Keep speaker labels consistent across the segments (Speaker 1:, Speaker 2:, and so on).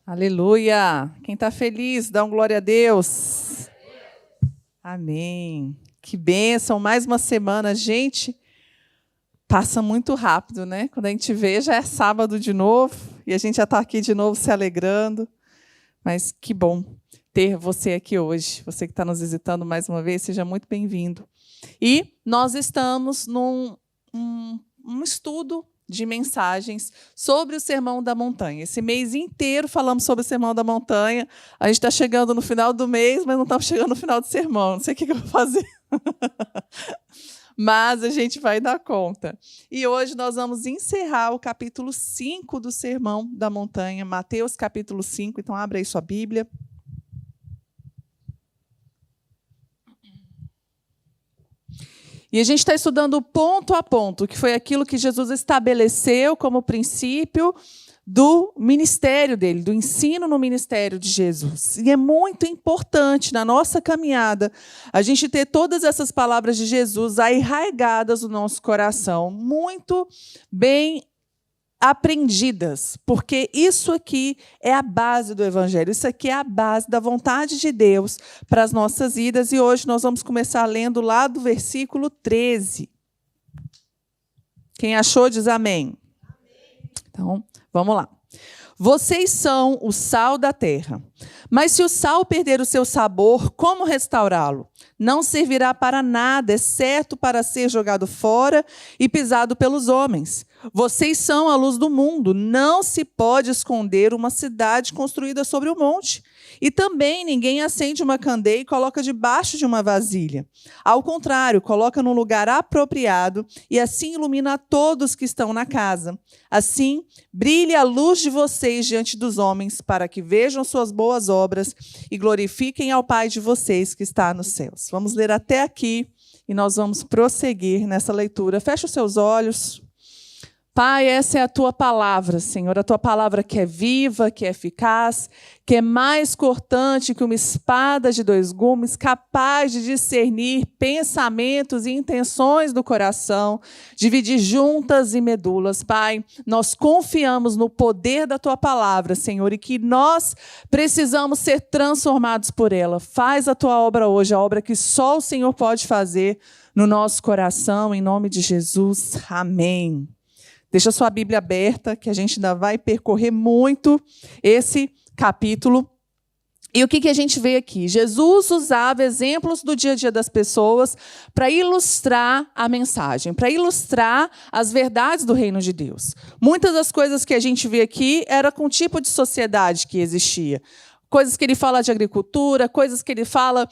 Speaker 1: Aleluia! Quem está feliz, dá um glória a Deus. Amém. Que bênção, mais uma semana. Gente, passa muito rápido, né? Quando a gente vê, já é sábado de novo, e a gente já está aqui de novo se alegrando. Mas que bom ter você aqui hoje. Você que está nos visitando mais uma vez, seja muito bem-vindo. E nós estamos num estudo de mensagens sobre o Sermão da Montanha. Esse mês inteiro falamos sobre o Sermão da Montanha. A gente está chegando no final do mês, mas não estamos chegando no final do sermão. Não sei o que eu vou fazer. Mas a gente vai dar conta. E hoje nós vamos encerrar o capítulo 5 do Sermão da Montanha, Mateus capítulo 5. Então, abre aí sua Bíblia. E a gente está estudando ponto a ponto, que foi aquilo que Jesus estabeleceu como princípio do ministério dele, do ensino no ministério de Jesus. E é muito importante na nossa caminhada a gente ter todas essas palavras de Jesus arraigadas no nosso coração, muito bem aprendidas, porque isso aqui é a base do Evangelho, isso aqui é a base da vontade de Deus para as nossas vidas, e hoje nós vamos começar lendo lá do versículo 13. Quem achou, diz amém. Então, vamos lá. Vocês são o sal da terra, mas se o sal perder o seu sabor, como restaurá-lo? Não servirá para nada, exceto para ser jogado fora e pisado pelos homens. Vocês são a luz do mundo. Não se pode esconder uma cidade construída sobre o monte. E também ninguém acende uma candeia e coloca debaixo de uma vasilha. Ao contrário, coloca num lugar apropriado e assim ilumina a todos que estão na casa. Assim, brilhe a luz de vocês diante dos homens, para que vejam suas boas obras e glorifiquem ao Pai de vocês que está nos céus. Vamos ler até aqui e nós vamos prosseguir nessa leitura. Feche os seus olhos. Pai, essa é a Tua palavra, Senhor, a Tua palavra que é viva, que é eficaz, que é mais cortante que uma espada de dois gumes, capaz de discernir pensamentos e intenções do coração, dividir juntas e medulas. Pai, nós confiamos no poder da Tua palavra, Senhor, e que nós precisamos ser transformados por ela. Faz a Tua obra hoje, a obra que só o Senhor pode fazer no nosso coração, em nome de Jesus. Amém. Deixa a sua Bíblia aberta, que a gente ainda vai percorrer muito esse capítulo. E o que a gente vê aqui? Jesus usava exemplos do dia a dia das pessoas para ilustrar a mensagem, para ilustrar as verdades do reino de Deus. Muitas das coisas que a gente vê aqui era com o tipo de sociedade que existia. Coisas que ele fala de agricultura, coisas que ele fala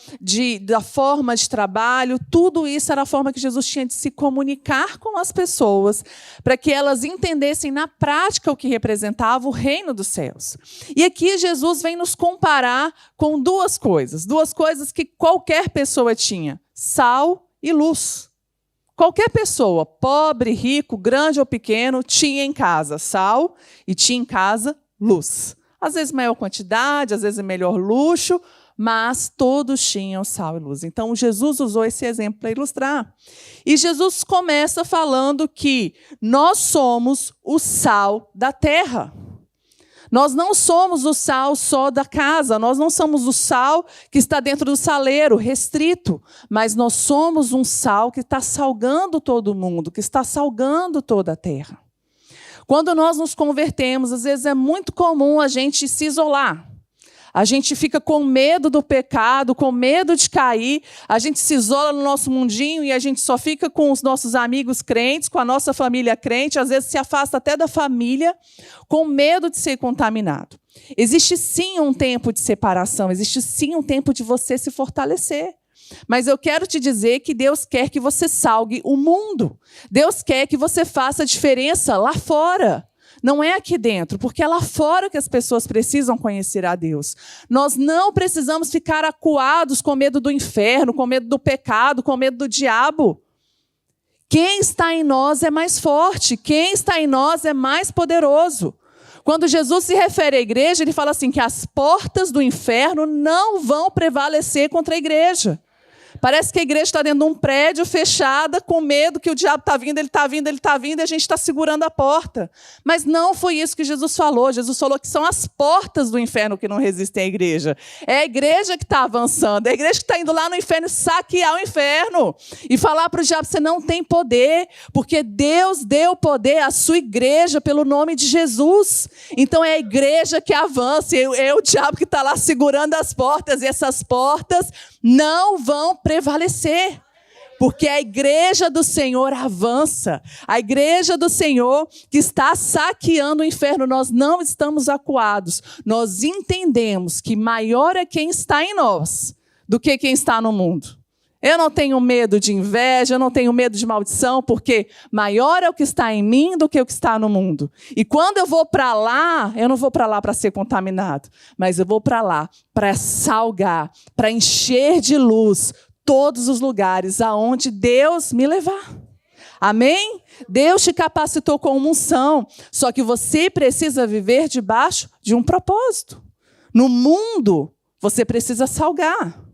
Speaker 1: da forma de trabalho, tudo isso era a forma que Jesus tinha de se comunicar com as pessoas, para que elas entendessem na prática o que representava o reino dos céus. E aqui Jesus vem nos comparar com duas coisas que qualquer pessoa tinha: sal e luz. Qualquer pessoa, pobre, rico, grande ou pequeno, tinha em casa sal e tinha em casa luz. Às vezes maior quantidade, às vezes melhor luxo, mas todos tinham sal e luz. Então, Jesus usou esse exemplo para ilustrar. E Jesus começa falando que nós somos o sal da terra. Nós não somos o sal só da casa, nós não somos o sal que está dentro do saleiro, restrito, mas nós somos um sal que está salgando todo mundo, que está salgando toda a terra. Quando nós nos convertemos, às vezes é muito comum a gente se isolar. A gente fica com medo do pecado, com medo de cair, a gente se isola no nosso mundinho e a gente só fica com os nossos amigos crentes, com a nossa família crente, às vezes se afasta até da família, com medo de ser contaminado. Existe sim um tempo de separação, existe sim um tempo de você se fortalecer. Mas eu quero te dizer que Deus quer que você salgue o mundo. Deus quer que você faça a diferença lá fora. Não é aqui dentro, porque é lá fora que as pessoas precisam conhecer a Deus. Nós não precisamos ficar acuados com medo do inferno, com medo do pecado, com medo do diabo. Quem está em nós é mais forte. Quem está em nós é mais poderoso. Quando Jesus se refere à igreja, ele fala assim, que as portas do inferno não vão prevalecer contra a igreja. Parece que a igreja está dentro de um prédio fechada, com medo que o diabo está vindo, ele está vindo, ele está vindo, e a gente está segurando a porta. Mas não foi isso que Jesus falou. Jesus falou que são as portas do inferno que não resistem à igreja. É a igreja que está avançando, é a igreja que está indo lá no inferno saquear o inferno e falar para o diabo: você não tem poder, porque Deus deu poder à sua igreja pelo nome de Jesus. Então é a igreja que avança, é o diabo que está lá segurando as portas, e essas portas não vão prevalecer, porque a igreja do Senhor avança. A igreja do Senhor que está saqueando o inferno, nós não estamos acuados. Nós entendemos que maior é quem está em nós do que quem está no mundo. Eu não tenho medo de inveja, eu não tenho medo de maldição, porque maior é o que está em mim do que o que está no mundo. E quando eu vou para lá, eu não vou para lá para ser contaminado, mas eu vou para lá para salgar, para encher de luz todos os lugares aonde Deus me levar. Amém? Deus te capacitou com uma unção, só que você precisa viver debaixo de um propósito. No mundo, você precisa salgar.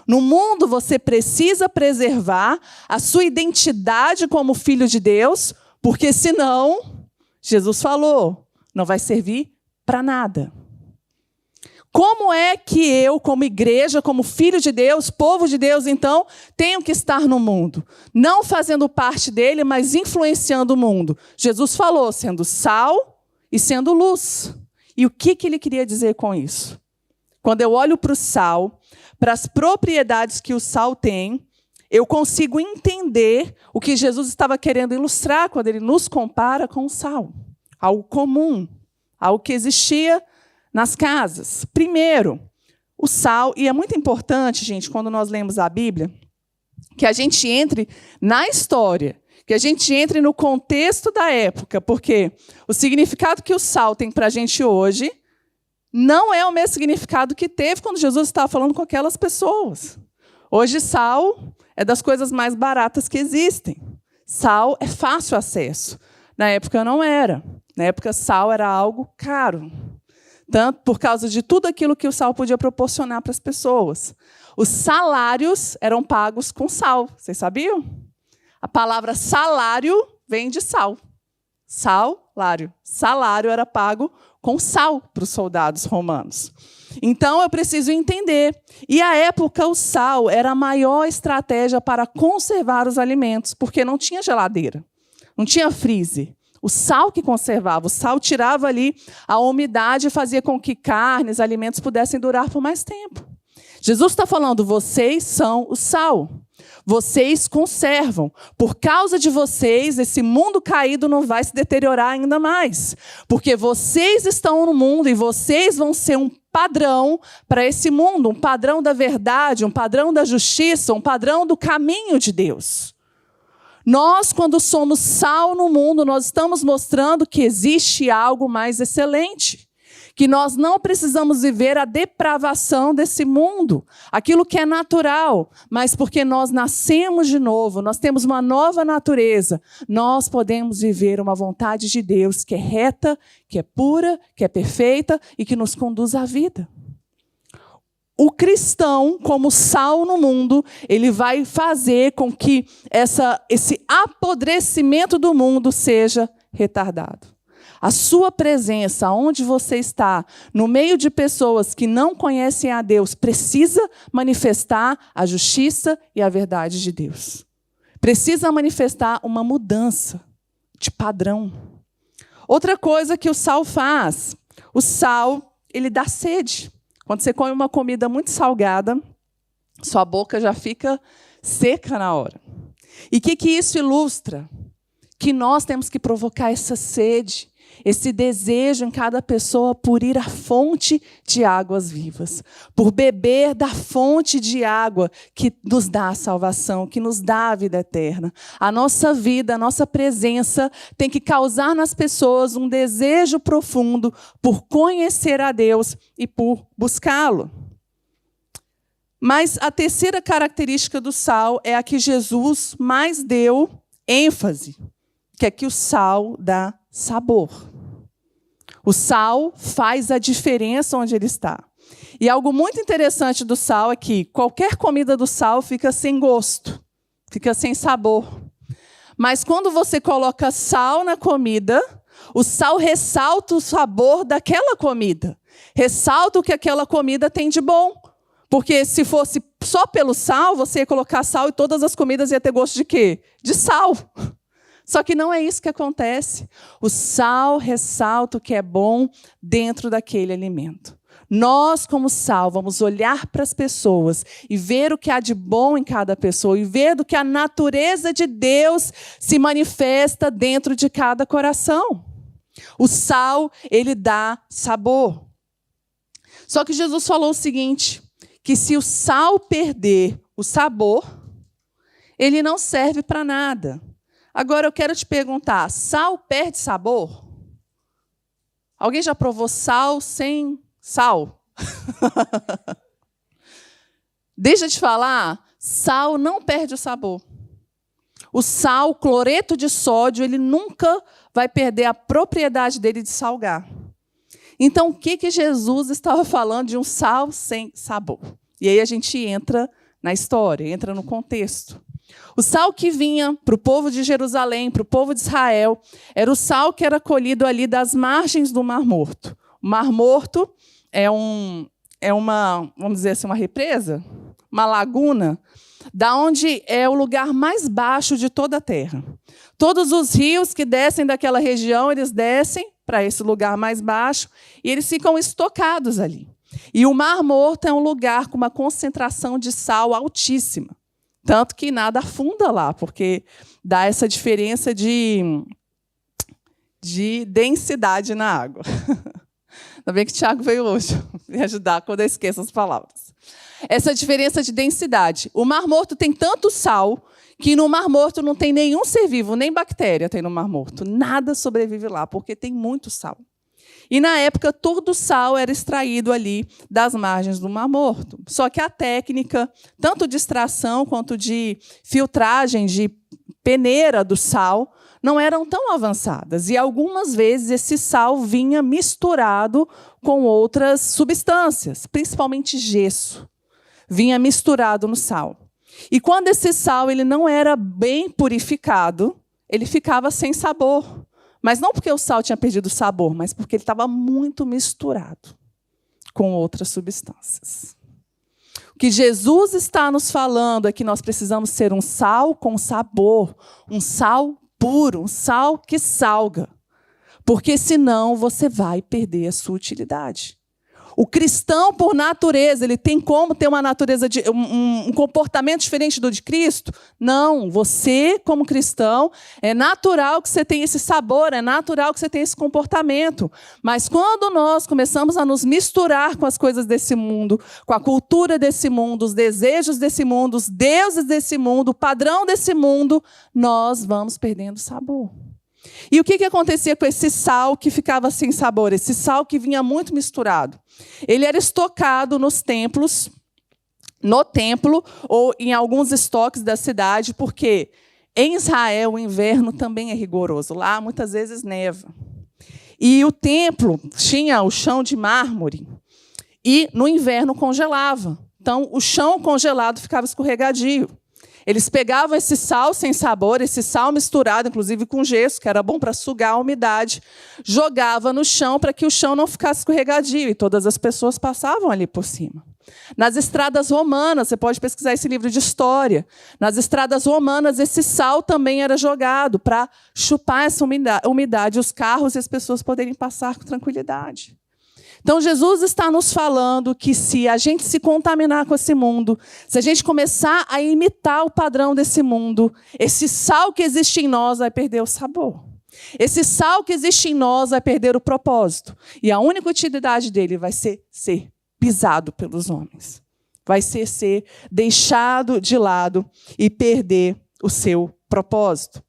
Speaker 1: No mundo, você precisa preservar a sua identidade como filho de Deus, porque senão, Jesus falou, não vai servir para nada. Como é que eu, como igreja, como filho de Deus, povo de Deus, então, tenho que estar no mundo? Não fazendo parte dele, mas influenciando o mundo. Jesus falou, sendo sal e sendo luz. E o que ele queria dizer com isso? Quando eu olho para o sal, para as propriedades que o sal tem, eu consigo entender o que Jesus estava querendo ilustrar quando ele nos compara com o sal. Algo comum, algo que existia nas casas. Primeiro, o sal, e é muito importante, gente, quando nós lemos a Bíblia, que a gente entre na história, que a gente entre no contexto da época, porque o significado que o sal tem para a gente hoje não é o mesmo significado que teve quando Jesus estava falando com aquelas pessoas. Hoje, sal é das coisas mais baratas que existem. Sal é fácil acesso. Na época não era. Na época, sal era algo caro. Tanto por causa de tudo aquilo que o sal podia proporcionar para as pessoas. Os salários eram pagos com sal. Vocês sabiam? A palavra salário vem de sal. Salário. Salário era pago com sal para os soldados romanos. Então, eu preciso entender. E, à época, o sal era a maior estratégia para conservar os alimentos, porque não tinha geladeira, não tinha freezer. O sal que conservava, o sal tirava ali a umidade e fazia com que carnes, alimentos pudessem durar por mais tempo. Jesus está falando, vocês são o sal. Vocês conservam. Por causa de vocês, esse mundo caído não vai se deteriorar ainda mais. Porque vocês estão no mundo e vocês vão ser um padrão para esse mundo, um padrão da verdade, um padrão da justiça, um padrão do caminho de Deus. Nós, quando somos sal no mundo, nós estamos mostrando que existe algo mais excelente. Que nós não precisamos viver a depravação desse mundo, aquilo que é natural, mas porque nós nascemos de novo, nós temos uma nova natureza, nós podemos viver uma vontade de Deus que é reta, que é pura, que é perfeita e que nos conduz à vida. O cristão, como sal no mundo, ele vai fazer com que esse apodrecimento do mundo seja retardado. A sua presença, onde você está, no meio de pessoas que não conhecem a Deus, precisa manifestar a justiça e a verdade de Deus. Precisa manifestar uma mudança de padrão. Outra coisa que o sal faz, o sal, ele dá sede. Quando você come uma comida muito salgada, sua boca já fica seca na hora. E o que isso ilustra? Que nós temos que provocar essa sede, esse desejo em cada pessoa por ir à fonte de águas vivas, por beber da fonte de água que nos dá a salvação, que nos dá a vida eterna. A nossa vida, a nossa presença tem que causar nas pessoas um desejo profundo por conhecer a Deus e por buscá-lo. Mas a terceira característica do sal é a que Jesus mais deu ênfase, que é que o sal dá sabor. O sal faz a diferença onde ele está. E algo muito interessante do sal é que qualquer comida do sal fica sem gosto, fica sem sabor. Mas quando você coloca sal na comida, o sal ressalta o sabor daquela comida. Ressalta o que aquela comida tem de bom. Porque se fosse só pelo sal, você ia colocar sal e todas as comidas iam ter gosto de quê? De sal. Só que não é isso que acontece. O sal ressalta o que é bom dentro daquele alimento. Nós, como sal, vamos olhar para as pessoas e ver o que há de bom em cada pessoa e ver do que a natureza de Deus se manifesta dentro de cada coração. O sal, ele dá sabor. Só que Jesus falou o seguinte, que se o sal perder o sabor, ele não serve para nada. Agora eu quero te perguntar, sal perde sabor? Alguém já provou sal sem sal? Deixa eu te falar, sal não perde o sabor. O sal, cloreto de sódio, ele nunca vai perder a propriedade dele de salgar. Então, o que Jesus estava falando de um sal sem sabor? E aí a gente entra na história, entra no contexto. O sal que vinha para o povo de Jerusalém, para o povo de Israel, era o sal que era colhido ali das margens do Mar Morto. O Mar Morto é uma, vamos dizer assim, uma represa, uma laguna, da onde é o lugar mais baixo de toda a terra. Todos os rios que descem daquela região, eles descem para esse lugar mais baixo e eles ficam estocados ali. E o Mar Morto é um lugar com uma concentração de sal altíssima. Tanto que nada afunda lá, porque dá essa diferença de densidade na água. Ainda bem que o Tiago veio hoje me ajudar quando eu esqueço as palavras. Essa diferença de densidade. O Mar Morto tem tanto sal que no Mar Morto não tem nenhum ser vivo, nem bactéria tem no Mar Morto. Nada sobrevive lá, porque tem muito sal. E, na época, todo o sal era extraído ali das margens do Mar Morto. Só que a técnica, tanto de extração quanto de filtragem, de peneira do sal, não eram tão avançadas. E, algumas vezes, esse sal vinha misturado com outras substâncias, principalmente gesso. Vinha misturado no sal. E, quando esse sal ele não era bem purificado, ele ficava sem sabor. Mas não porque o sal tinha perdido o sabor, mas porque ele estava muito misturado com outras substâncias. O que Jesus está nos falando é que nós precisamos ser um sal com sabor, um sal puro, um sal que salga. Porque senão você vai perder a sua utilidade. O cristão, por natureza, ele tem como ter uma natureza um comportamento diferente do de Cristo? Não. Você, como cristão, é natural que você tenha esse sabor, é natural que você tenha esse comportamento. Mas quando nós começamos a nos misturar com as coisas desse mundo, com a cultura desse mundo, os desejos desse mundo, os deuses desse mundo, o padrão desse mundo, nós vamos perdendo sabor. E o que acontecia com esse sal que ficava sem sabor? Esse sal que vinha muito misturado. Ele era estocado nos templos, no templo ou em alguns estoques da cidade, porque em Israel o inverno também é rigoroso. Lá muitas vezes neva. E o templo tinha o chão de mármore e no inverno congelava. Então o chão congelado ficava escorregadio. Eles pegavam esse sal sem sabor, esse sal misturado, inclusive com gesso, que era bom para sugar a umidade, jogava no chão para que o chão não ficasse escorregadio, e todas as pessoas passavam ali por cima. Nas estradas romanas, você pode pesquisar esse livro de história, nas estradas romanas esse sal também era jogado para chupar essa umidade, os carros e as pessoas poderem passar com tranquilidade. Então, Jesus está nos falando que se a gente se contaminar com esse mundo, se a gente começar a imitar o padrão desse mundo, esse sal que existe em nós vai perder o sabor. Esse sal que existe em nós vai perder o propósito. E a única utilidade dele vai ser pisado pelos homens. Vai ser deixado de lado e perder o seu propósito.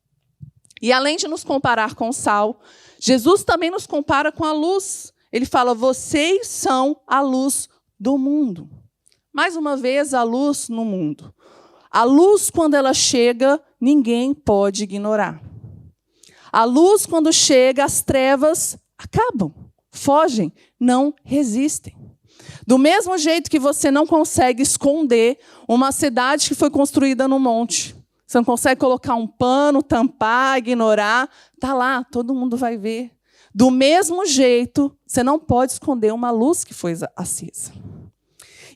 Speaker 1: E além de nos comparar com o sal, Jesus também nos compara com a luz. Ele fala, vocês são a luz do mundo. Mais uma vez, a luz no mundo. A luz, quando ela chega, ninguém pode ignorar. A luz, quando chega, as trevas acabam, fogem, não resistem. Do mesmo jeito que você não consegue esconder uma cidade que foi construída no monte. Você não consegue colocar um pano, tampar, ignorar. Está lá, todo mundo vai ver. Do mesmo jeito, você não pode esconder uma luz que foi acesa.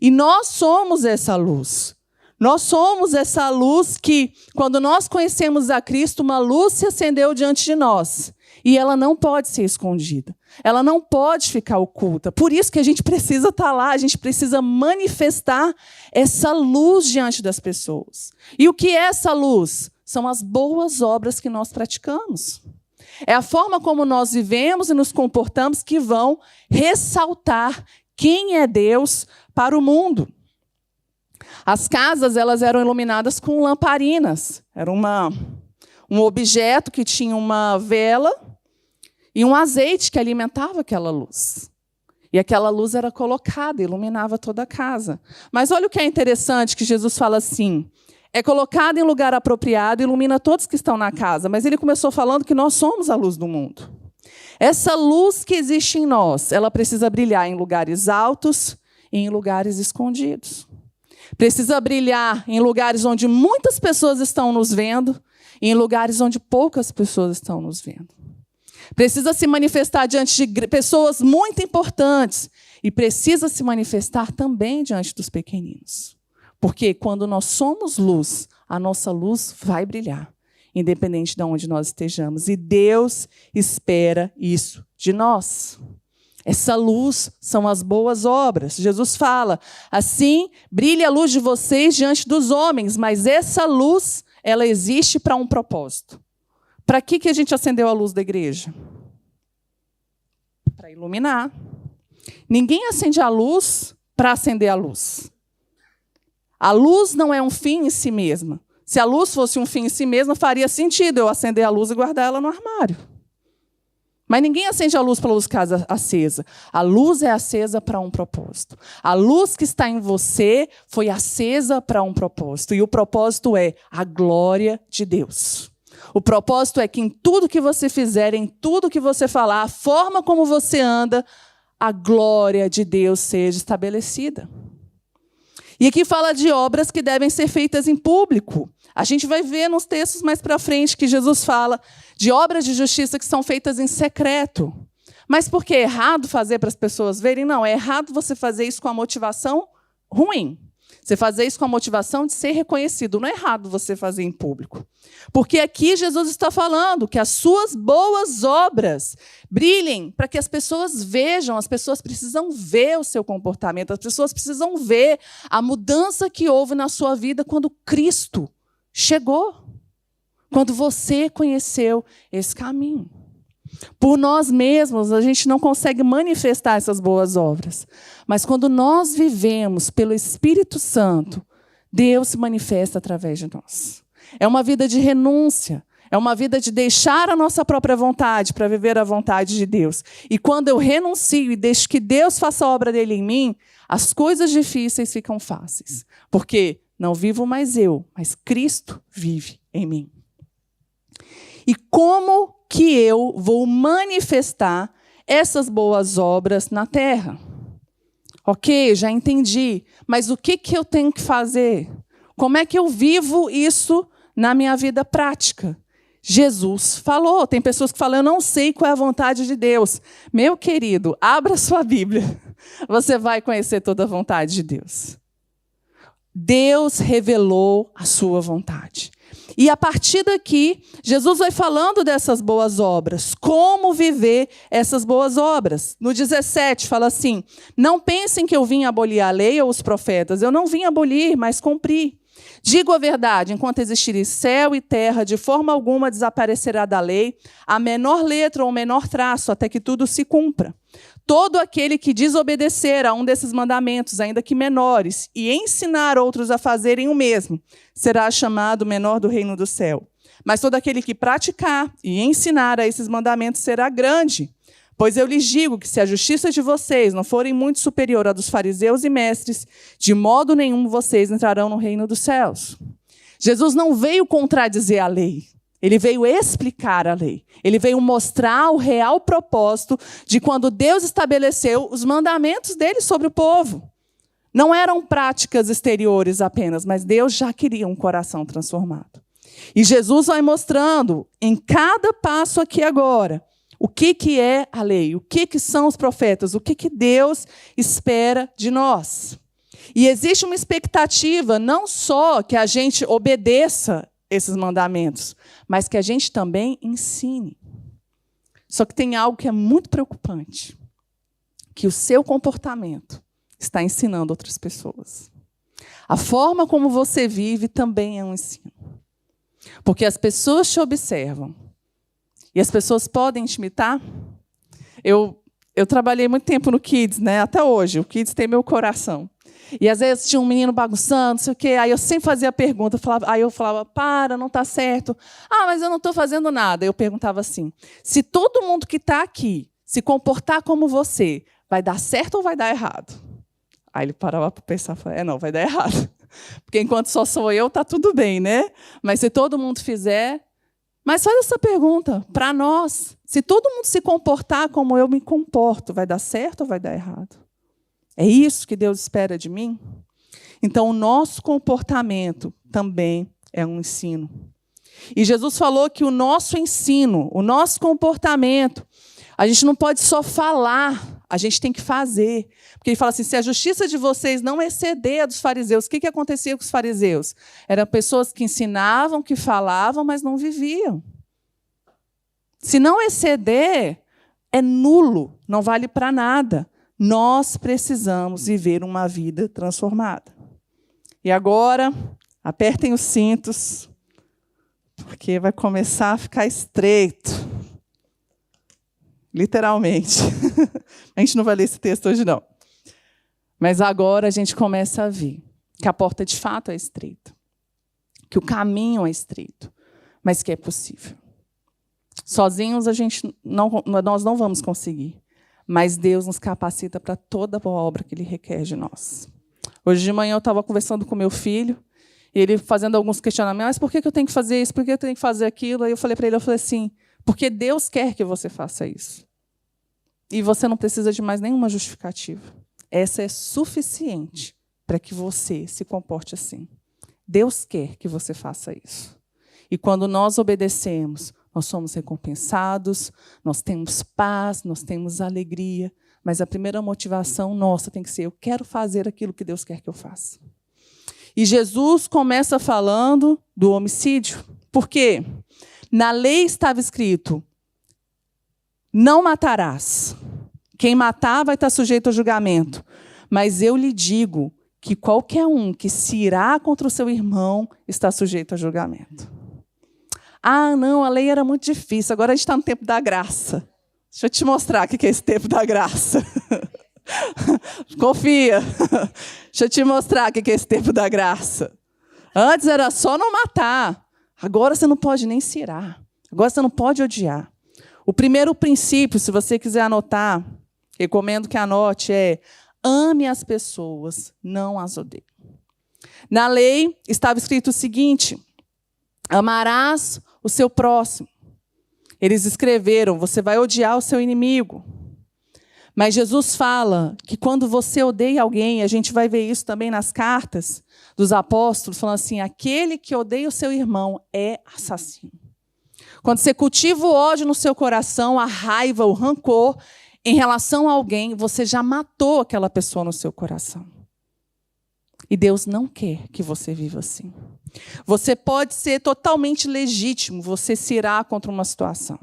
Speaker 1: E nós somos essa luz. Nós somos essa luz que, quando nós conhecemos a Cristo, uma luz se acendeu diante de nós. E ela não pode ser escondida. Ela não pode ficar oculta. Por isso que a gente precisa estar lá, a gente precisa manifestar essa luz diante das pessoas. E o que é essa luz? São as boas obras que nós praticamos. É a forma como nós vivemos e nos comportamos que vão ressaltar quem é Deus para o mundo. As casas, elas eram iluminadas com lamparinas. Era um objeto que tinha uma vela e um azeite que alimentava aquela luz. E aquela luz era colocada, iluminava toda a casa. Mas olha o que é interessante, que Jesus fala assim, é colocada em lugar apropriado, ilumina todos que estão na casa. Mas ele começou falando que nós somos a luz do mundo. Essa luz que existe em nós, ela precisa brilhar em lugares altos e em lugares escondidos. Precisa brilhar em lugares onde muitas pessoas estão nos vendo e em lugares onde poucas pessoas estão nos vendo. Precisa se manifestar diante de pessoas muito importantes e precisa se manifestar também diante dos pequeninos. Porque quando nós somos luz, a nossa luz vai brilhar, independente de onde nós estejamos. E Deus espera isso de nós. Essa luz são as boas obras. Jesus fala, assim, brilha a luz de vocês diante dos homens, mas essa luz, ela existe para um propósito. Para que a gente acendeu a luz da igreja? Para iluminar. Ninguém acende a luz para acender a luz. A luz não é um fim em si mesma. Se a luz fosse um fim em si mesma, faria sentido eu acender a luz e guardar ela no armário. Mas ninguém acende a luz para a luz ficar acesa. A luz é acesa para um propósito. A luz que está em você foi acesa para um propósito. E o propósito é a glória de Deus. O propósito é que em tudo que você fizer, em tudo que você falar, a forma como você anda, a glória de Deus seja estabelecida. E aqui fala de obras que devem ser feitas em público. A gente vai ver nos textos mais para frente que Jesus fala de obras de justiça que são feitas em secreto. Mas por que é errado fazer para as pessoas verem? Não, é errado você fazer isso com a motivação ruim. Você fazer isso com a motivação de ser reconhecido. Não é errado você fazer em público. Porque aqui Jesus está falando que as suas boas obras brilhem para que as pessoas vejam. As pessoas precisam ver o seu comportamento. As pessoas precisam ver a mudança que houve na sua vida quando Cristo chegou. Quando você conheceu esse caminho. Por nós mesmos, a gente não consegue manifestar essas boas obras. Mas quando nós vivemos pelo Espírito Santo, Deus se manifesta através de nós. É uma vida de renúncia. É uma vida de deixar a nossa própria vontade para viver a vontade de Deus. E quando eu renuncio e deixo que Deus faça a obra dele em mim, as coisas difíceis ficam fáceis. Porque não vivo mais eu, mas Cristo vive em mim. E como que eu vou manifestar essas boas obras na terra? Ok, já entendi. Mas o que eu tenho que fazer? Como é que eu vivo isso na minha vida prática? Jesus falou. Tem pessoas que falam, eu não sei qual é a vontade de Deus. Meu querido, abra sua Bíblia. Você vai conhecer toda a vontade de Deus. Deus revelou a sua vontade. E a partir daqui, Jesus vai falando dessas boas obras. Como viver essas boas obras? No 17, fala assim, não pensem que eu vim abolir a lei ou os profetas. Eu não vim abolir, mas cumprir. Digo a verdade, enquanto existirem céu e terra, de forma alguma desaparecerá da lei a menor letra ou o menor traço, até que tudo se cumpra. Todo aquele que desobedecer a um desses mandamentos, ainda que menores, e ensinar outros a fazerem o mesmo, será chamado menor do reino do céu. Mas todo aquele que praticar e ensinar a esses mandamentos será grande. Pois eu lhes digo que se a justiça de vocês não forem muito superior à dos fariseus e mestres, de modo nenhum vocês entrarão no reino dos céus. Jesus não veio contradizer a lei. Ele veio explicar a lei. Ele veio mostrar o real propósito de quando Deus estabeleceu os mandamentos dele sobre o povo. Não eram práticas exteriores apenas, mas Deus já queria um coração transformado. E Jesus vai mostrando em cada passo aqui agora o que é a lei, o que são os profetas, o que Deus espera de nós. E existe uma expectativa não só que a gente obedeça esses mandamentos, mas que a gente também ensine. Só que tem algo que é muito preocupante, que o seu comportamento está ensinando outras pessoas. A forma como você vive também é um ensino. Porque as pessoas te observam. E as pessoas podem te imitar. Eu trabalhei muito tempo no Kids, né? Até hoje. O Kids tem meu coração. E às vezes tinha um menino bagunçando, não sei o quê. Aí eu sempre fazia a pergunta. Aí eu falava, para, não está certo. Ah, mas eu não estou fazendo nada. Eu perguntava assim, se todo mundo que está aqui se comportar como você, vai dar certo ou vai dar errado? Aí ele parava para pensar, falava, não, vai dar errado. Porque enquanto só sou eu, está tudo bem, né? Mas se todo mundo fizer... Mas faz essa pergunta para nós. Se todo mundo se comportar como eu me comporto, vai dar certo ou vai dar errado? É isso que Deus espera de mim? Então, o nosso comportamento também é um ensino. E Jesus falou que o nosso ensino, o nosso comportamento, a gente não pode só falar, a gente tem que fazer. Porque ele fala assim, se a justiça de vocês não exceder a dos fariseus, o que acontecia com os fariseus? Eram pessoas que ensinavam, que falavam, mas não viviam. Se não exceder, é nulo, não vale para nada. Nós precisamos viver uma vida transformada. E agora, apertem os cintos, porque vai começar a ficar estreito. Literalmente. A gente não vai ler esse texto hoje, não. Mas agora a gente começa a ver que a porta de fato é estreita, que o caminho é estreito, mas que é possível. Sozinhos nós não vamos conseguir, mas Deus nos capacita para toda a obra que Ele requer de nós. Hoje de manhã eu estava conversando com meu filho, e ele fazendo alguns questionamentos, mas por que eu tenho que fazer isso, por que eu tenho que fazer aquilo? Aí eu falei para ele, assim, porque Deus quer que você faça isso. E você não precisa de mais nenhuma justificativa. Essa é suficiente para que você se comporte assim. Deus quer que você faça isso. E quando nós obedecemos, nós somos recompensados, nós temos paz, nós temos alegria, mas a primeira motivação nossa tem que ser, eu quero fazer aquilo que Deus quer que eu faça. E Jesus começa falando do homicídio. Por quê? Na lei estava escrito, não matarás. Quem matar vai estar sujeito ao julgamento. Mas eu lhe digo que qualquer um que se irá contra o seu irmão está sujeito a julgamento. Ah, não, a lei era muito difícil. Agora a gente está no tempo da graça. Deixa eu te mostrar o que é esse tempo da graça. Confia. Deixa eu te mostrar o que é esse tempo da graça. Antes era só não matar. Agora você não pode nem se irar. Agora você não pode odiar. O primeiro princípio, se você quiser anotar, recomendo que anote, é ame as pessoas, não as odeie. Na lei estava escrito o seguinte, amarás o seu próximo. Eles escreveram, você vai odiar o seu inimigo. Mas Jesus fala que quando você odeia alguém, a gente vai ver isso também nas cartas dos apóstolos, falando assim, aquele que odeia o seu irmão é assassino. Quando você cultiva o ódio no seu coração, a raiva, o rancor, em relação a alguém, você já matou aquela pessoa no seu coração. E Deus não quer que você viva assim. Você pode ser totalmente legítimo, você se irá contra uma situação,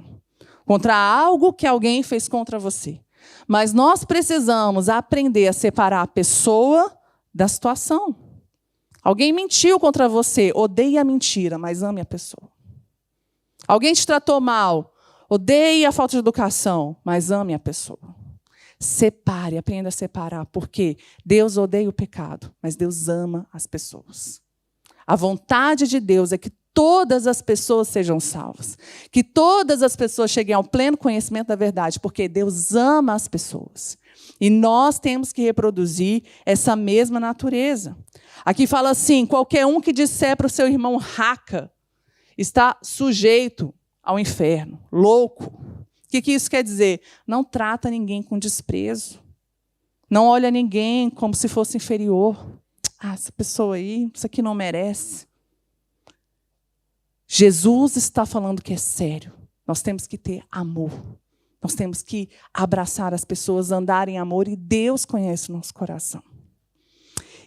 Speaker 1: contra algo que alguém fez contra você. Mas nós precisamos aprender a separar a pessoa da situação. Alguém mentiu contra você, odeie a mentira, mas ame a pessoa. Alguém te tratou mal, odeie a falta de educação, mas ame a pessoa. Separe, aprenda a separar, porque Deus odeia o pecado, mas Deus ama as pessoas. A vontade de Deus é que todas as pessoas sejam salvas, que todas as pessoas cheguem ao pleno conhecimento da verdade, porque Deus ama as pessoas. E nós temos que reproduzir essa mesma natureza. Aqui fala assim, qualquer um que disser para o seu irmão raca, está sujeito ao inferno, louco. O que isso quer dizer? Não trata ninguém com desprezo. Não olha ninguém como se fosse inferior. Ah, essa pessoa aí, isso aqui não merece. Jesus está falando que é sério. Nós temos que ter amor. Nós temos que abraçar as pessoas, andar em amor, e Deus conhece o nosso coração.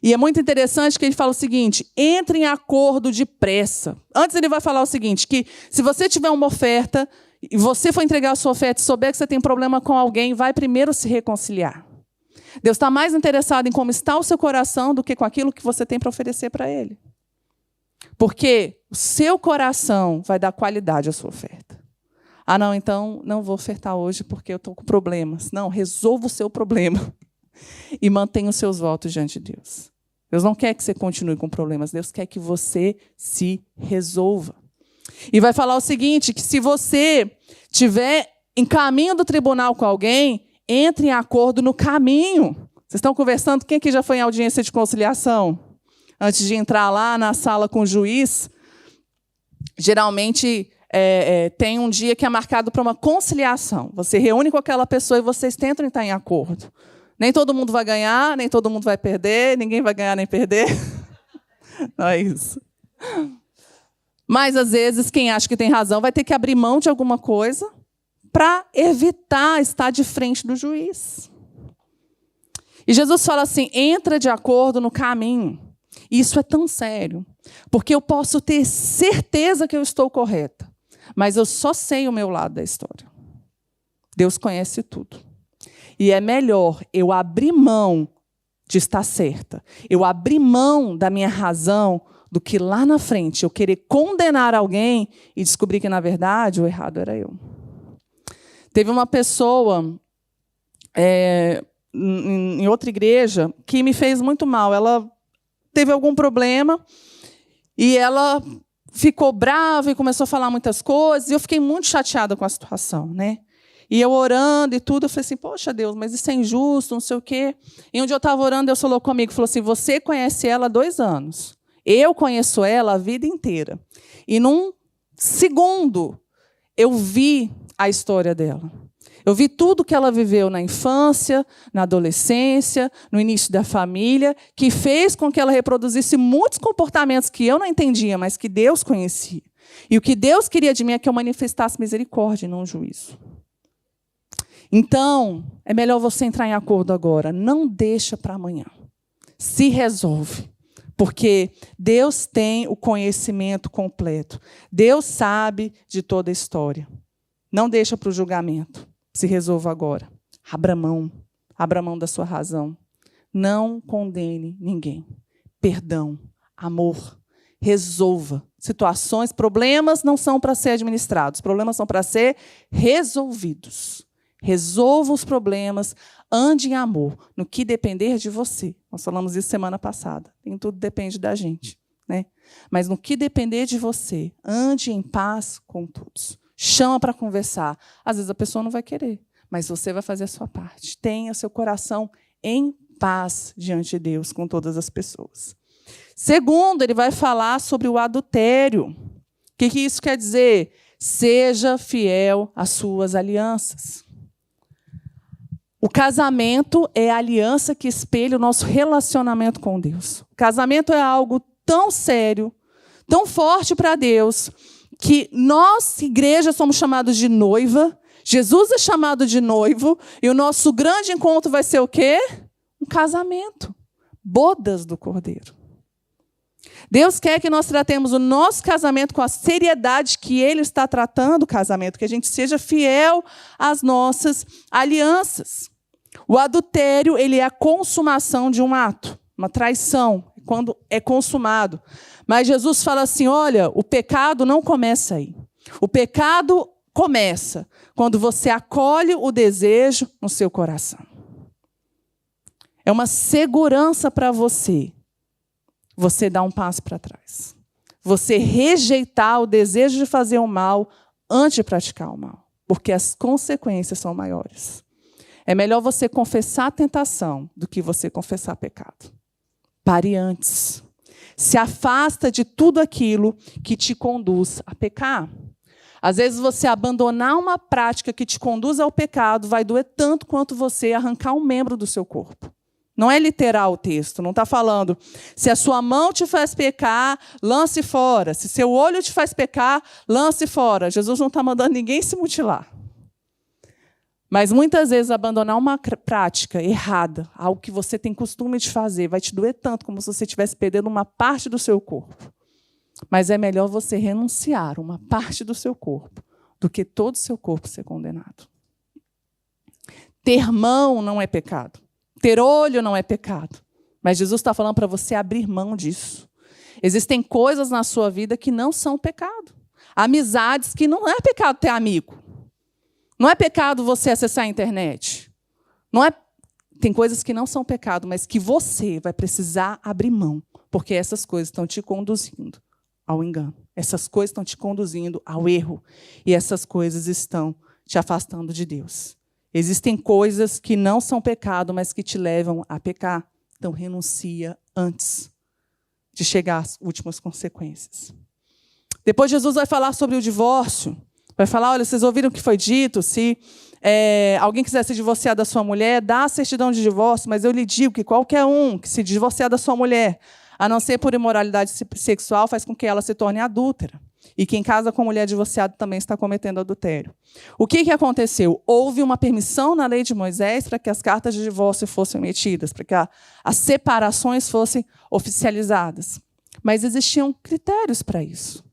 Speaker 1: E é muito interessante que ele fala o seguinte: entre em acordo depressa. Antes ele vai falar o seguinte, que se você tiver uma oferta, e você for entregar a sua oferta e souber que você tem problema com alguém, vai primeiro se reconciliar. Deus está mais interessado em como está o seu coração do que com aquilo que você tem para oferecer para Ele. Porque o seu coração vai dar qualidade à sua oferta. Ah, não, então não vou ofertar hoje porque eu estou com problemas. Não, resolva o seu problema e mantenha os seus votos diante de Deus. Deus não quer que você continue com problemas, Deus quer que você se resolva. E vai falar o seguinte, que se você estiver em caminho do tribunal com alguém, entre em acordo no caminho. Vocês estão conversando? Quem aqui já foi em audiência de conciliação? Antes de entrar lá na sala com o juiz, geralmente tem um dia que é marcado para uma conciliação. Você reúne com aquela pessoa e vocês tentam entrar em acordo. Nem todo mundo vai ganhar, nem todo mundo vai perder, ninguém vai ganhar nem perder. Não é isso. Mas, às vezes, quem acha que tem razão vai ter que abrir mão de alguma coisa para evitar estar de frente do juiz. E Jesus fala assim, entra de acordo no caminho. E isso é tão sério, porque eu posso ter certeza que eu estou correta, mas eu só sei o meu lado da história. Deus conhece tudo. E é melhor eu abrir mão de estar certa, eu abrir mão da minha razão, do que lá na frente eu querer condenar alguém e descobrir que, na verdade, o errado era eu. Teve uma pessoa em outra igreja que me fez muito mal. Ela teve algum problema e ela ficou brava e começou a falar muitas coisas. E eu fiquei muito chateada com a situação, né? E eu orando e tudo, eu falei assim, poxa, Deus, mas isso é injusto, não sei o quê. E um dia eu estava orando, Deus falou comigo, falou assim, você conhece ela há 2 anos. Eu conheço ela a vida inteira. E num segundo, eu vi a história dela. Eu vi tudo que ela viveu na infância, na adolescência, no início da família, que fez com que ela reproduzisse muitos comportamentos que eu não entendia, mas que Deus conhecia. E o que Deus queria de mim é que eu manifestasse misericórdia e não juízo. Então, é melhor você entrar em acordo agora. Não deixa para amanhã. Se resolve. Porque Deus tem o conhecimento completo. Deus sabe de toda a história. Não deixa para o julgamento. Se resolva agora. Abra mão da sua razão. Não condene ninguém. Perdão, amor, resolva. Situações, problemas não são para ser administrados. Problemas são para ser resolvidos. Resolva os problemas, ande em amor, no que depender de você. Nós falamos isso semana passada. Nem tudo depende da gente, né? Mas no que depender de você, ande em paz com todos. Chama para conversar. Às vezes a pessoa não vai querer, mas você vai fazer a sua parte. Tenha seu coração em paz diante de Deus com todas as pessoas. Segundo, ele vai falar sobre o adultério. O que isso quer dizer? Seja fiel às suas alianças. O casamento é a aliança que espelha o nosso relacionamento com Deus. O casamento é algo tão sério, tão forte para Deus, que nós, igreja, somos chamados de noiva, Jesus é chamado de noivo, e o nosso grande encontro vai ser o quê? Um casamento. Bodas do Cordeiro. Deus quer que nós tratemos o nosso casamento com a seriedade que Ele está tratando o casamento, que a gente seja fiel às nossas alianças. O adultério, ele é a consumação de um ato, uma traição, quando é consumado. Mas Jesus fala assim, olha, o pecado não começa aí. O pecado começa quando você acolhe o desejo no seu coração. É uma segurança para você. Você dá um passo para trás. Você rejeitar o desejo de fazer o mal antes de praticar o mal. Porque as consequências são maiores. É melhor você confessar a tentação do que você confessar pecado. Pare antes. Se afasta de tudo aquilo que te conduz a pecar. Às vezes, você abandonar uma prática que te conduz ao pecado vai doer tanto quanto você arrancar um membro do seu corpo. Não é literal o texto, não está falando se a sua mão te faz pecar, lance fora. Se seu olho te faz pecar, lance fora. Jesus não está mandando ninguém se mutilar. Mas muitas vezes abandonar uma prática errada, algo que você tem costume de fazer, vai te doer tanto como se você estivesse perdendo uma parte do seu corpo. Mas é melhor você renunciar uma parte do seu corpo do que todo o seu corpo ser condenado. Ter mão não é pecado. Ter olho não é pecado. Mas Jesus está falando para você abrir mão disso. Existem coisas na sua vida que não são pecado. Amizades que não é pecado ter amigo. Não é pecado você acessar a internet. Tem coisas que não são pecado, mas que você vai precisar abrir mão, porque essas coisas estão te conduzindo ao engano. Essas coisas estão te conduzindo ao erro. E essas coisas estão te afastando de Deus. Existem coisas que não são pecado, mas que te levam a pecar. Então, renuncia antes de chegar às últimas consequências. Depois, Jesus vai falar sobre o divórcio. Vai falar, olha, vocês ouviram o que foi dito? Se alguém quiser se divorciar da sua mulher, dá a certidão de divórcio, mas eu lhe digo que qualquer um que se divorciar da sua mulher, a não ser por imoralidade sexual, faz com que ela se torne adúltera. E quem casa com mulher divorciada também está cometendo adultério. O que aconteceu? Houve uma permissão na lei de Moisés para que as cartas de divórcio fossem emitidas, para que as separações fossem oficializadas. Mas existiam critérios para isso.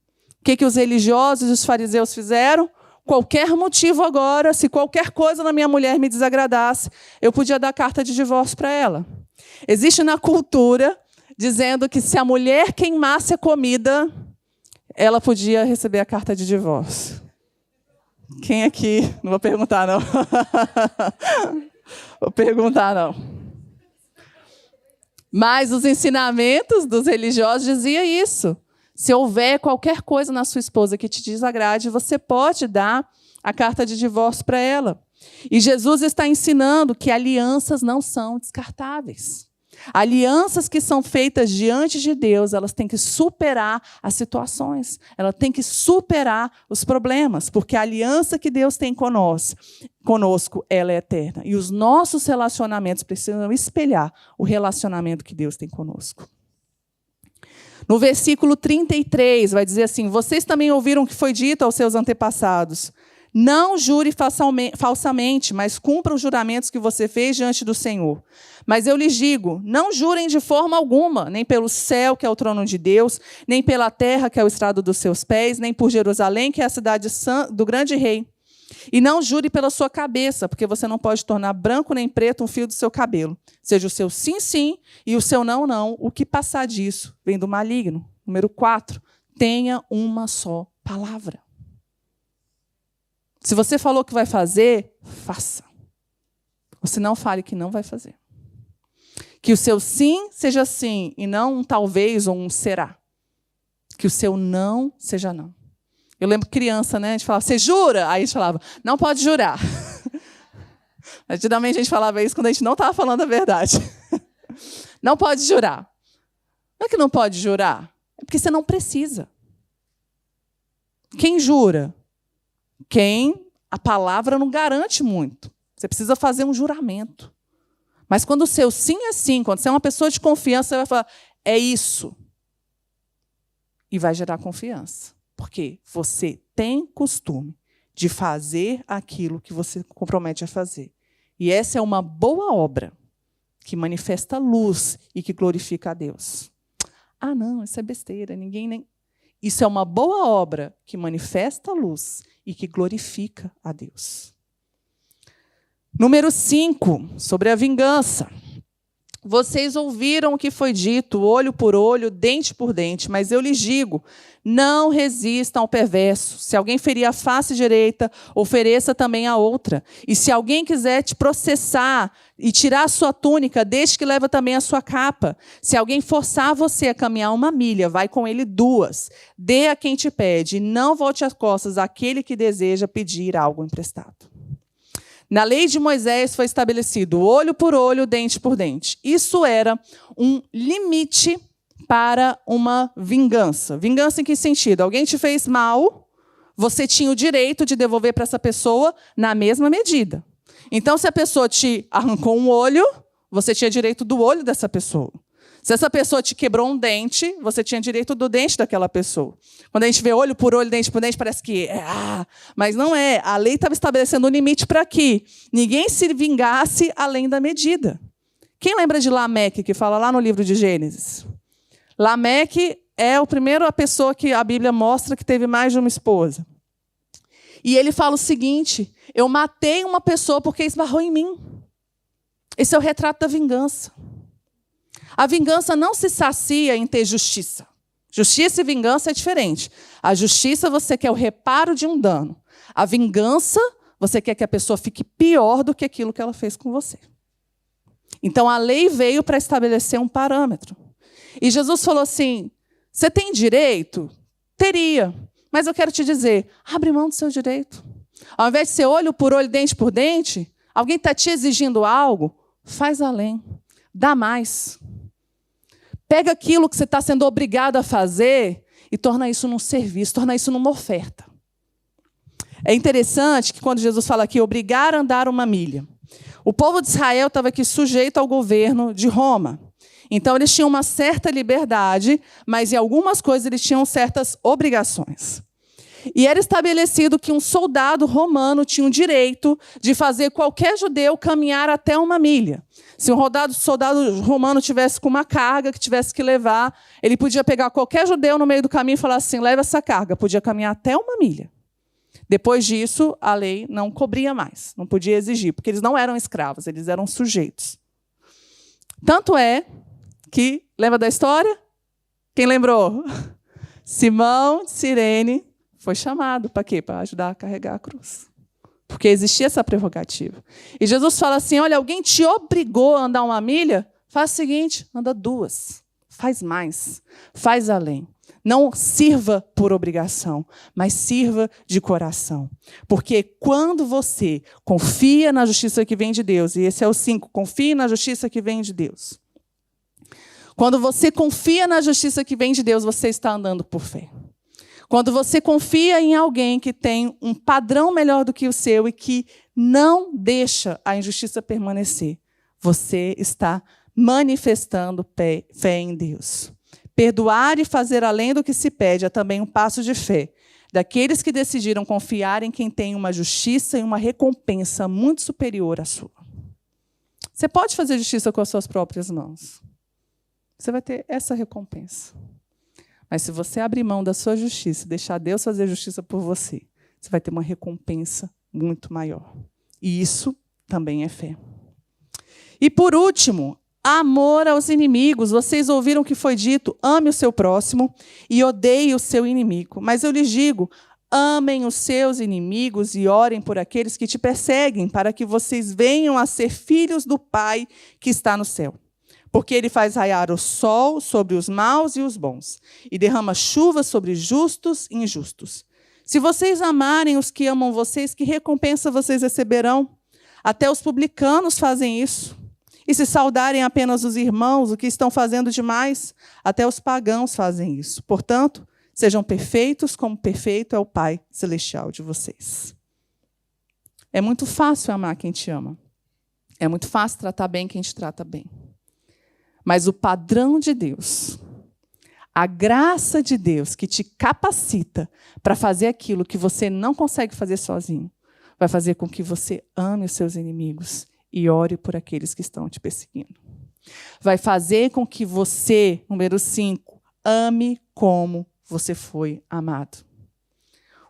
Speaker 1: O que os religiosos e os fariseus fizeram? Qualquer motivo agora, se qualquer coisa na minha mulher me desagradasse, eu podia dar carta de divórcio para ela. Existe na cultura dizendo que se a mulher queimasse a comida, ela podia receber a carta de divórcio. Quem aqui? Não vou perguntar, não. Vou perguntar, não. Mas os ensinamentos dos religiosos diziam isso. Se houver qualquer coisa na sua esposa que te desagrade, você pode dar a carta de divórcio para ela. E Jesus está ensinando que alianças não são descartáveis. Alianças que são feitas diante de Deus, elas têm que superar as situações. Elas têm que superar os problemas, porque a aliança que Deus tem conosco, ela é eterna. E os nossos relacionamentos precisam espelhar o relacionamento que Deus tem conosco. No versículo 33, vai dizer assim, vocês também ouviram o que foi dito aos seus antepassados. Não jure falsamente, mas cumpra os juramentos que você fez diante do Senhor. Mas eu lhes digo, não jurem de forma alguma, nem pelo céu, que é o trono de Deus, nem pela terra, que é o estrado dos seus pés, nem por Jerusalém, que é a cidade do grande rei. E não jure pela sua cabeça, porque você não pode tornar branco nem preto um fio do seu cabelo. Seja o seu sim, sim, e o seu não, não. O que passar disso vem do maligno. Número 4, tenha uma só palavra. Se você falou que vai fazer, faça. Você não fale que não vai fazer. Que o seu sim seja sim, e não um talvez ou um será. Que o seu não seja não. Eu lembro criança, né? A gente falava, você jura? Aí a gente falava, não pode jurar. Mas, geralmente a gente falava isso quando a gente não estava falando a verdade. Não pode jurar. Não é que não pode jurar, é porque você não precisa. Quem jura? Quem a palavra não garante muito. Você precisa fazer um juramento. Mas quando o seu sim é sim, quando você é uma pessoa de confiança, você vai falar, é isso. E vai gerar confiança. Porque você tem costume de fazer aquilo que você compromete a fazer. E essa é uma boa obra que manifesta luz e que glorifica a Deus. Ah, não, isso é besteira, ninguém nem... Isso é uma boa obra que manifesta a luz e que glorifica a Deus. Número 5, sobre a vingança. Vocês ouviram o que foi dito, olho por olho, dente por dente, mas eu lhes digo, não resistam ao perverso. Se alguém ferir a face direita, ofereça também a outra. E se alguém quiser te processar e tirar a sua túnica, deixe que leve também a sua capa. Se alguém forçar você a caminhar 1 milha, vai com ele 2. Dê a quem te pede, e não volte as costas àquele que deseja pedir algo emprestado. Na lei de Moisés foi estabelecido olho por olho, dente por dente. Isso era um limite para uma vingança. Vingança em que sentido? Alguém te fez mal, você tinha o direito de devolver para essa pessoa na mesma medida. Então, se a pessoa te arrancou um olho, você tinha direito do olho dessa pessoa. Se essa pessoa te quebrou um dente, você tinha direito do dente daquela pessoa. Quando a gente vê olho por olho, dente por dente, parece que mas não é. A lei estava estabelecendo um limite para que ninguém se vingasse além da medida. Quem lembra de Lameque, que fala lá no livro de Gênesis? Lameque é a pessoa que a Bíblia mostra que teve mais de uma esposa. E ele fala o seguinte: eu matei uma pessoa porque esbarrou em mim. Esse é o retrato da vingança. A vingança não se sacia em ter justiça. Justiça e vingança é diferente. A justiça, você quer o reparo de um dano. A vingança, você quer que a pessoa fique pior do que aquilo que ela fez com você. Então, a lei veio para estabelecer um parâmetro. E Jesus falou assim: você tem direito? Teria. Mas eu quero te dizer, abre mão do seu direito. Ao invés de ser olho por olho, dente por dente, alguém está te exigindo algo, faz além. Dá mais. Pega aquilo que você está sendo obrigado a fazer e torna isso num serviço, torna isso numa oferta. É interessante que quando Jesus fala aqui, obrigar a andar uma milha, o povo de Israel estava aqui sujeito ao governo de Roma. Então, eles tinham uma certa liberdade, mas em algumas coisas eles tinham certas obrigações. E era estabelecido que um soldado romano tinha o direito de fazer qualquer judeu caminhar até uma milha. Se um soldado romano tivesse com uma carga que tivesse que levar, ele podia pegar qualquer judeu no meio do caminho e falar assim: leva essa carga. Podia caminhar até uma milha. Depois disso, a lei não cobria mais, não podia exigir, porque eles não eram escravos, eles eram sujeitos. Tanto é que, lembra da história? Quem lembrou? Simão de Cirene foi chamado para quê? Para ajudar a carregar a cruz. Porque existia essa prerrogativa. E Jesus fala assim: olha, alguém te obrigou a andar uma milha? Faz o seguinte, anda 2. Faz mais. Faz além. Não sirva por obrigação, mas sirva de coração. Porque quando você confia na justiça que vem de Deus, e esse é o 5, confie na justiça que vem de Deus. Quando você confia na justiça que vem de Deus, você está andando por fé. Quando você confia em alguém que tem um padrão melhor do que o seu e que não deixa a injustiça permanecer, você está manifestando fé em Deus. Perdoar e fazer além do que se pede é também um passo de fé daqueles que decidiram confiar em quem tem uma justiça e uma recompensa muito superior à sua. Você pode fazer justiça com as suas próprias mãos. Você vai ter essa recompensa. Mas se você abrir mão da sua justiça e deixar Deus fazer justiça por você, você vai ter uma recompensa muito maior. E isso também é fé. E por último, amor aos inimigos. Vocês ouviram o que foi dito: ame o seu próximo e odeie o seu inimigo. Mas eu lhes digo: amem os seus inimigos e orem por aqueles que te perseguem, para que vocês venham a ser filhos do Pai que está no céu. Porque ele faz raiar o sol sobre os maus e os bons, e derrama chuva sobre justos e injustos. Se vocês amarem os que amam vocês, que recompensa vocês receberão? Até os publicanos fazem isso. E se saudarem apenas os irmãos, o que estão fazendo demais? Até os pagãos fazem isso. Portanto, sejam perfeitos, como perfeito é o Pai celestial de vocês. É muito fácil amar quem te ama. É muito fácil tratar bem quem te trata bem. Mas o padrão de Deus, a graça de Deus que te capacita para fazer aquilo que você não consegue fazer sozinho, vai fazer com que você ame os seus inimigos e ore por aqueles que estão te perseguindo. Vai fazer com que você, número 5, ame como você foi amado.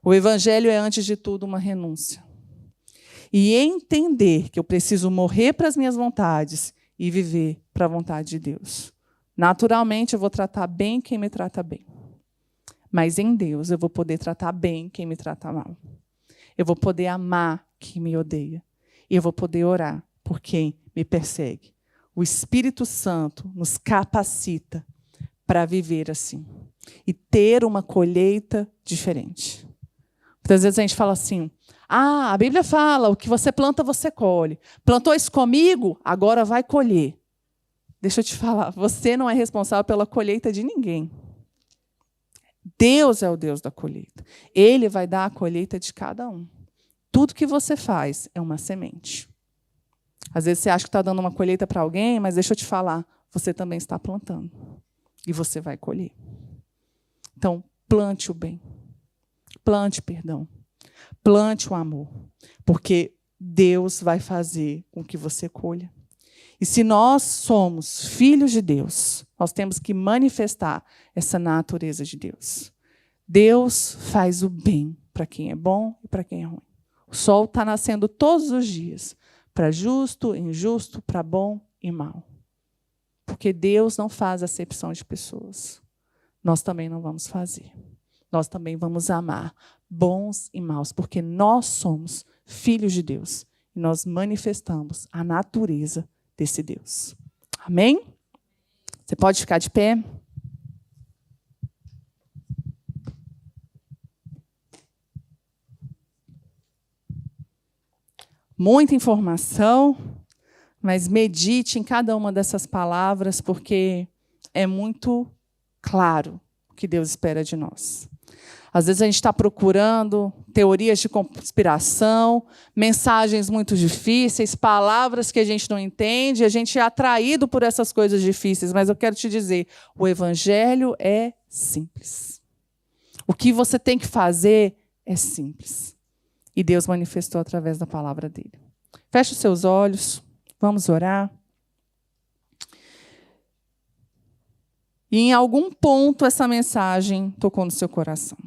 Speaker 1: O evangelho é, antes de tudo, uma renúncia. E entender que eu preciso morrer para as minhas vontades e viver para a vontade de Deus. Naturalmente, eu vou tratar bem quem me trata bem. Mas em Deus, eu vou poder tratar bem quem me trata mal. Eu vou poder amar quem me odeia. E eu vou poder orar por quem me persegue. O Espírito Santo nos capacita para viver assim. E ter uma colheita diferente. Muitas vezes a gente fala assim: a Bíblia fala, o que você planta, você colhe. Plantou isso comigo, agora vai colher. deixa eu te falar, você não é responsável pela colheita de ninguém. Deus é o Deus da colheita. Ele vai dar a colheita de cada um. Tudo que você faz é uma semente. Às vezes você acha que está dando uma colheita para alguém, mas deixa eu te falar, você também está plantando. E você vai colher. Então, plante o bem. Plante perdão. Plante o amor. Porque Deus vai fazer com que você colha. E se nós somos filhos de Deus, nós temos que manifestar essa natureza de Deus. Deus faz o bem para quem é bom e para quem é ruim. O sol está nascendo todos os dias, para justo, injusto, para bom e mal. Porque Deus não faz acepção de pessoas. Nós também não vamos fazer. Nós também vamos amar bons e maus, porque nós somos filhos de Deus. E nós manifestamos a natureza desse Deus. Amém? Você pode ficar de pé? Muita informação, mas medite em cada uma dessas palavras, porque é muito claro o que Deus espera de nós. Às vezes a gente está procurando teorias de conspiração, mensagens muito difíceis, palavras que a gente não entende, a gente é atraído por essas coisas difíceis, mas eu quero te dizer, o evangelho é simples. O que você tem que fazer é simples. E Deus manifestou através da palavra dele. Feche os seus olhos, vamos orar. E em algum ponto essa mensagem tocou no seu coração.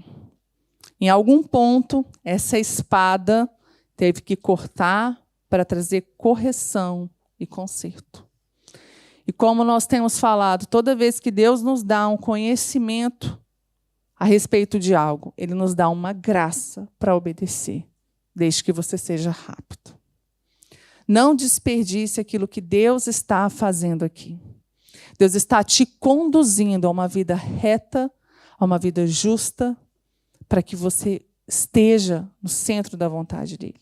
Speaker 1: Em algum ponto, essa espada teve que cortar para trazer correção e conserto. E como nós temos falado, toda vez que Deus nos dá um conhecimento a respeito de algo, Ele nos dá uma graça para obedecer, desde que você seja rápido. Não desperdice aquilo que Deus está fazendo aqui. Deus está te conduzindo a uma vida reta, a uma vida justa, para que você esteja no centro da vontade dele.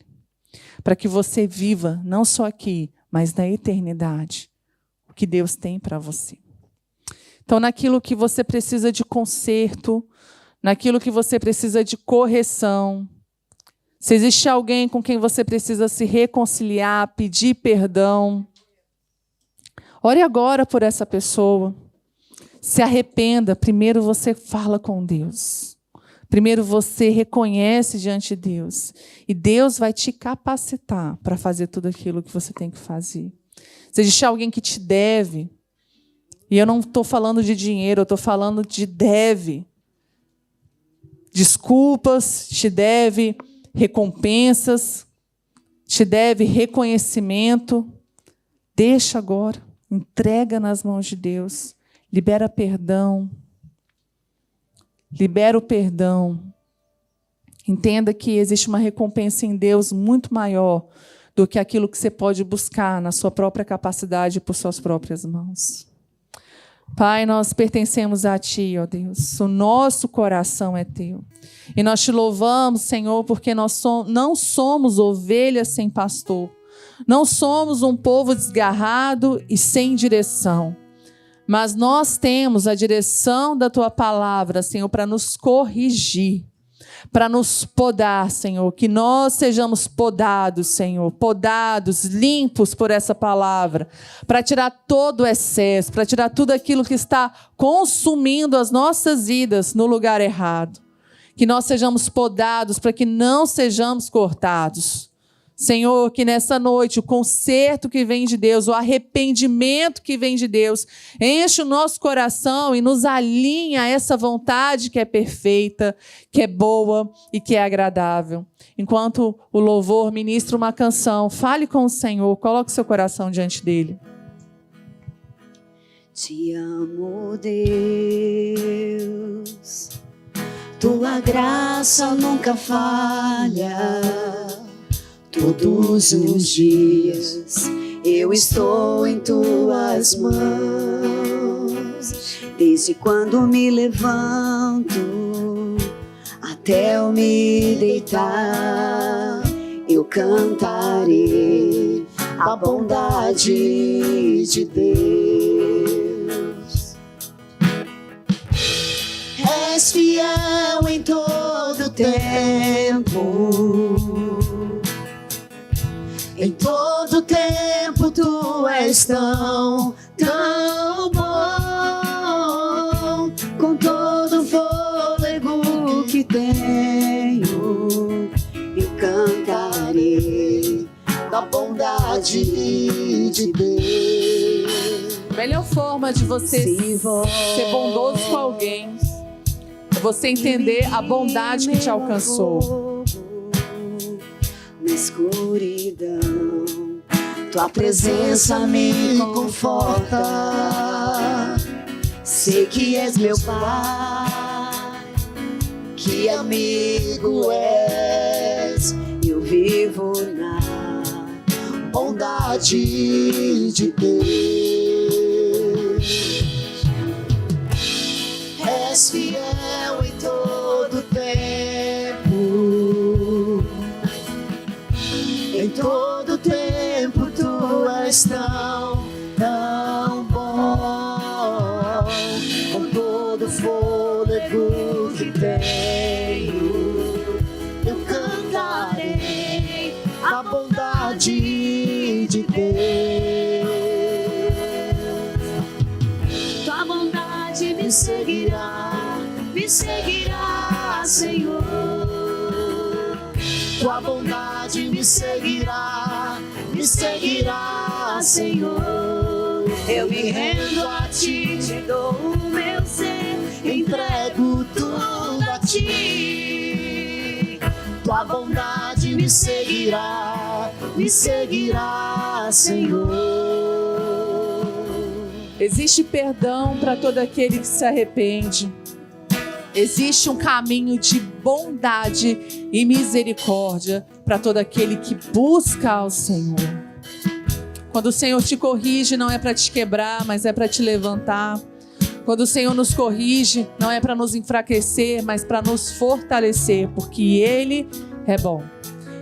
Speaker 1: Para que você viva, não só aqui, mas na eternidade, o que Deus tem para você. Então, naquilo que você precisa de conserto, naquilo que você precisa de correção, se existe alguém com quem você precisa se reconciliar, pedir perdão, ore agora por essa pessoa. Se arrependa, primeiro você fala com Deus. Primeiro você reconhece diante de Deus. E Deus vai te capacitar para fazer tudo aquilo que você tem que fazer. Se existe alguém que te deve, e eu não estou falando de dinheiro, eu estou falando de deve. Desculpas, te deve recompensas, te deve reconhecimento. Deixa agora, entrega nas mãos de Deus. Libera perdão. Libera o perdão. Entenda que existe uma recompensa em Deus muito maior do que aquilo que você pode buscar na sua própria capacidade por suas próprias mãos. Pai, nós pertencemos a Ti, ó Deus. O nosso coração é Teu. E nós Te louvamos, Senhor, porque nós não somos ovelhas sem pastor. Não somos um povo desgarrado e sem direção. Mas nós temos a direção da Tua palavra, Senhor, para nos corrigir, para nos podar, Senhor, que nós sejamos podados, Senhor, podados, limpos por essa palavra, para tirar todo o excesso, para tirar tudo aquilo que está consumindo as nossas vidas no lugar errado. Que nós sejamos podados para que não sejamos cortados. Senhor, que nessa noite o conserto que vem de Deus, o arrependimento que vem de Deus, enche o nosso coração e nos alinha a essa vontade que é perfeita, que é boa e que é agradável. Enquanto o louvor ministra uma canção, fale com o Senhor, coloque seu coração diante dele.
Speaker 2: Te amo, Deus, tua graça nunca falha. Todos os dias eu estou em tuas mãos. Desde quando me levanto até eu me deitar, eu cantarei a bondade de Deus. fiel em todo tempo. Em todo tempo tu és tão bom. Com todo o fôlego que tenho, eu cantarei da bondade de Deus.
Speaker 1: A melhor forma de você ser bondoso com alguém é você entender a bondade que te alcançou.
Speaker 2: Na escuridão, tua presença me conforta. Sei que és meu Pai, que amigo és. Eu vivo na bondade de Deus. És fiel em todo tempo. Em todo tempo tu és tão bom. Com todo fôlego que tenho, eu cantarei a bondade de Deus. Tua bondade me seguirá, Senhor. Tua bondade me seguirá, Senhor. Eu me rendo a ti, te dou o meu ser, entrego tudo a ti. Tua bondade me seguirá, Senhor.
Speaker 1: Existe perdão para todo aquele que se arrepende. Existe um caminho de bondade e misericórdia para todo aquele que busca ao Senhor. Quando o Senhor te corrige, não é para te quebrar, mas é para te levantar. Quando o Senhor nos corrige, não é para nos enfraquecer, mas para nos fortalecer, porque Ele é bom.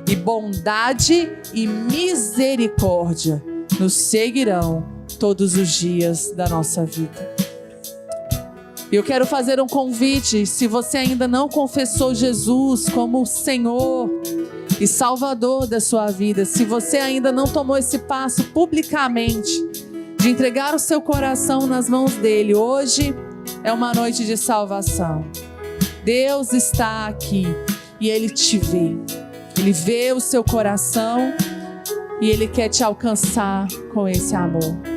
Speaker 1: E bondade e misericórdia nos seguirão todos os dias da nossa vida. Eu quero fazer um convite, se você ainda não confessou Jesus como Senhor e Salvador da sua vida, se você ainda não tomou esse passo publicamente, de entregar o seu coração nas mãos dele, hoje é uma noite de salvação. Deus está aqui e Ele te vê. Ele vê o seu coração e Ele quer te alcançar com esse amor.